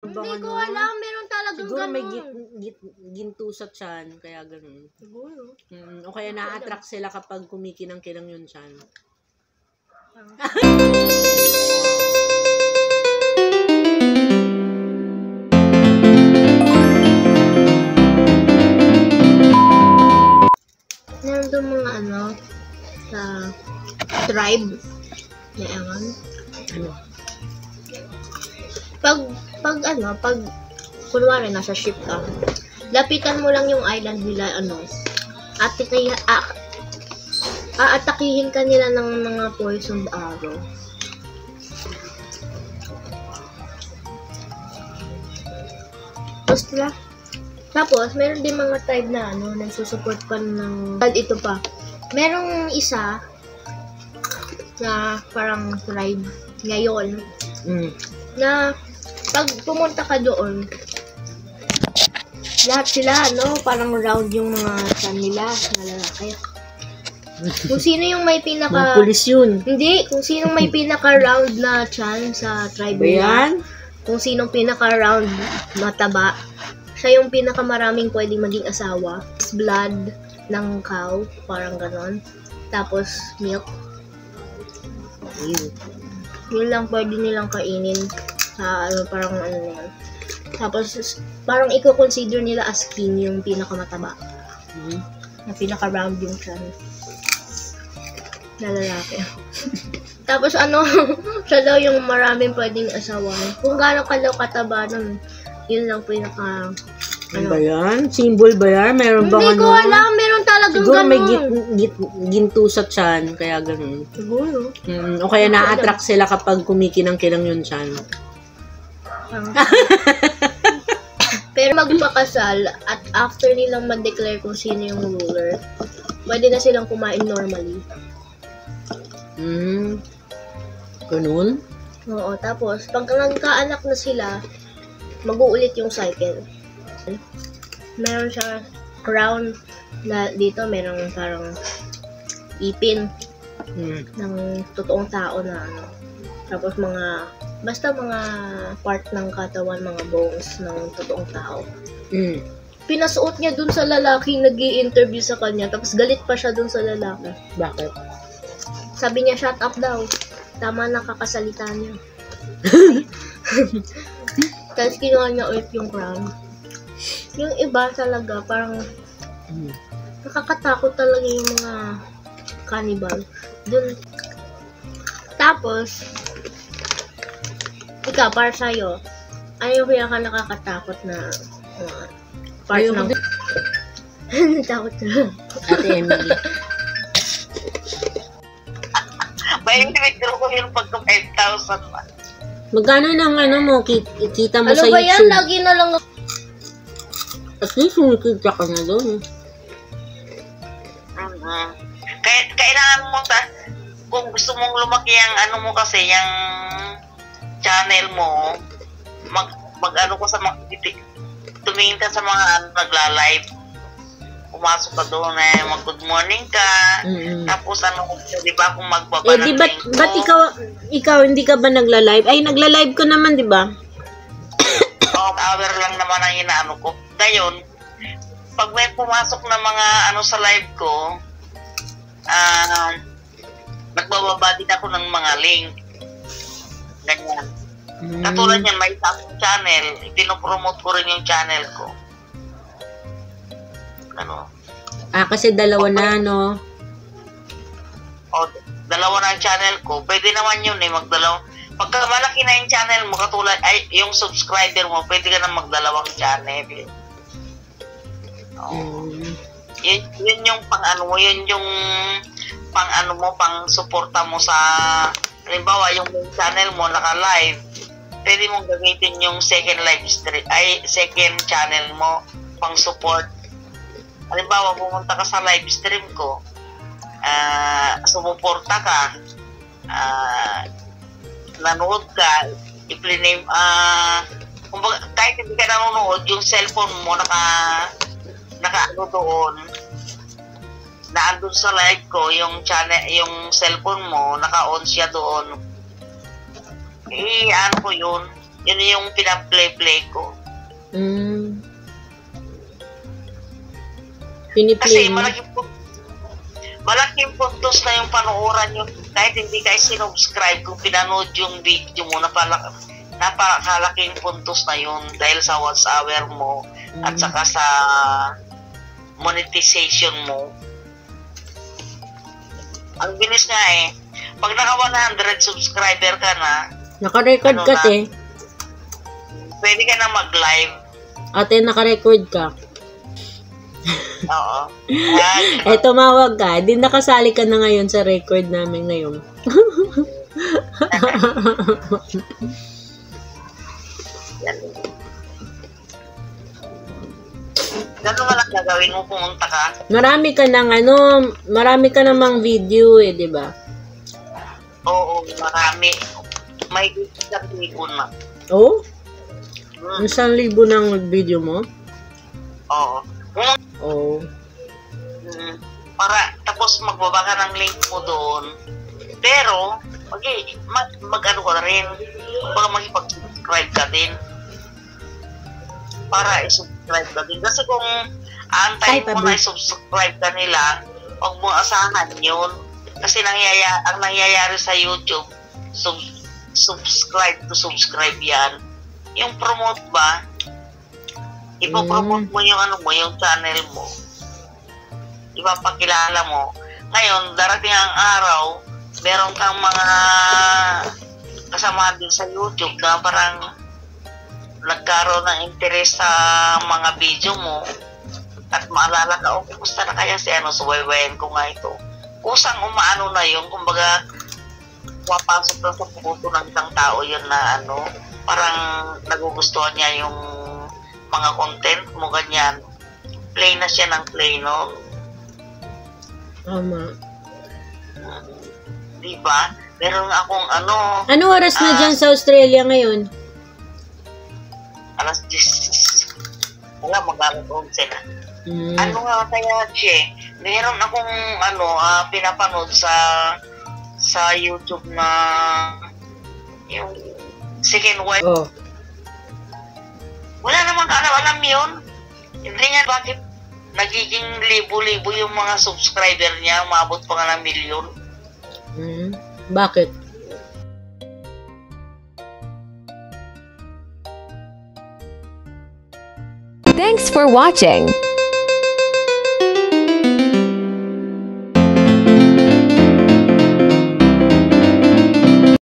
Hindi ko alam, meron talagang siguro ganun. May ginto sa tiyan, kaya ganun. Siguro. O kaya na-attract sila kapag kumikinang-kinang yung tiyan. Meron doon mga sa tribe na ewan. Pag kunwari nasa ship ka, lapitan mo lang yung island nila, at aatakihin ka nila ng mga poisoned arrow. Tapos, meron din mga tribe na, nagsusupport pa ng, ito pa, merong isa, na parang tribe, ngayon, na, pag pumunta ka doon, lahat sila, parang round yung mga chan nila, na lalaki. Kung sino yung may pinaka... Pulis yun. Hindi, kung sino may pinaka-round na chan sa tribe nila. Kung sino pinaka-round mataba, siya yung pinaka-maraming pwedeng maging asawa. Blood ng cow, parang ganon. Tapos, milk. Yun lang pwede nilang kainin. Parang yan. Tapos, parang i-consider nila as king yung pinakamataba. Na pinaka-round yung chan. Na lalaki. Tapos siya daw yung maraming pwedeng asawa. Kung gaano kalaw kataba nun, yun lang pinaka... Ano ba yan? Symbol ba yan? Meron bang Hindi ko alam. Meron talagang siguro ganun. Siguro may ginto sa tiyan, kaya ganun. Siguro. O kaya na-attract sila kapag kumikinang-kinang yung tiyan. Pero magpakasal at after nilang ma-declare kung sino yung ruler, pwede na silang kumain normally. Ganun? Oo, tapos pag nagkaanak na sila, mag-uulit yung cycle. Meron siya crown na dito, meron parang ipin ng totoong tao na tapos basta mga part ng katawan, mga bones ng totoong tao. Pinasuot niya dun sa lalaking nag-i-interview sa kanya, tapos galit pa siya dun sa lalaki. Bakit? Sabi niya, shut up daw. Tama na kakasalita niya. Tapos kinuha niya ulit yung crown. Yung iba talaga, parang nakakatakot talaga yung mga cannibal. Dun. Tapos, ikaw, para sa'yo, ano yung pinaka nakakatakot na part ng... Takot na. Ate Emily. May-withdraw ko yung pagka 5,000. Magkano ng mo, kita mo sa YouTube? Ano ba yan? Lagi na lang ako. At least kumikita ka na doon. Kailangan mo kung gusto mong lumaki ang mo kasi, yung channel mo, mag-ano ko sa tumingin ka sa mga nagla-live. Pumasok ka doon mag-good morning ka. Tapos di ba, kung magbaba ng ba't ikaw hindi ka ba nagla-live? Ay, nagla-live ko naman, di ba? Hour lang naman ang inaano ko. Ngayon, pag may pumasok na mga sa live ko, nagbababa din ako ng mga link. Ganyan. Katulad yan, may isang channel, pinopromote ko rin yung channel ko. Kasi dalawa na, dalawa na ang channel ko. Pwede naman yun magdalawa. Pagka malaki na yung channel mo, katulad, yung subscriber mo, pwede ka na magdalawang channel. Yun yung yun yung pang suporta mo sa, halimbawa, yung channel mo naka-live, pwede mong gamitin yung second live stream, second channel mo, pang support. Halimbawa, pumunta ka sa live stream ko, sumuporta ka, nanood ka, i-name, kahit hindi ka nanonood, yung cellphone mo naka doon, naandun sa live ko, yung channel, yung cellphone mo, naka-on siya doon. Ano ko yun, Yun yung pinaplay-play ko. Piniplay Kasi mo? malaking puntos na yung panooran nyo. Kahit hindi kayo sinubscribe, kung pinanood yung video mo, napakalaking puntos na yun dahil sa watch hour mo at saka sa monetization mo. Ang bilis nga eh. Pag naka 100 subscriber ka na, Naka-record ano ka, na, te. pwede ka na mag-live. Ate, naka-record ka. Oo. Tumawag ka. Di nakasali ka na ngayon sa record namin ngayon. Gano'n nga lang gagawin mo, pumunta ka. Marami ka namang video eh, di ba? Oo, marami. May 1,000 na. Oh? 1,000 ng video mo? Oo. Oh. Para, tapos magbaba ka ng link mo doon. Pero, mag-ano ka rin. Baka mag-subscribe ka din. Para i-subscribe ka din. Kasi kung antay mo na i-subscribe ka nila, huwag mo asahan yun. Kasi ang nangyayari sa YouTube, subscribe to subscribe yan. Yung promote ba, ipopromote mo yung yung channel mo. Ipapakilala mo. Ngayon, darating ang araw, meron kang mga kasama din sa YouTube na parang nagkaroon ng interes sa mga video mo at maalala ka, kumusta na kaya si subaybayan ko nga ito. Kusang umaano na yun, kumbaga wapasok na sa puso ng isang tao yun na parang nagugustuhan niya yung mga content mo, ganyan. Play na siya ng play, no? Tama. Diba? Meron akong Ano oras na dyan sa Australia ngayon? Alas 10. Wala, mag-alas 11 na. Ano nga kaya, Che? Meron akong pinapanood sa YouTube na yung second wife. Oh. Wala naman alam yun. Hindi nga bakit nagiging libo-libo yung mga subscriber niya, umabot pa nga ng milyon. Bakit? Thanks for watching.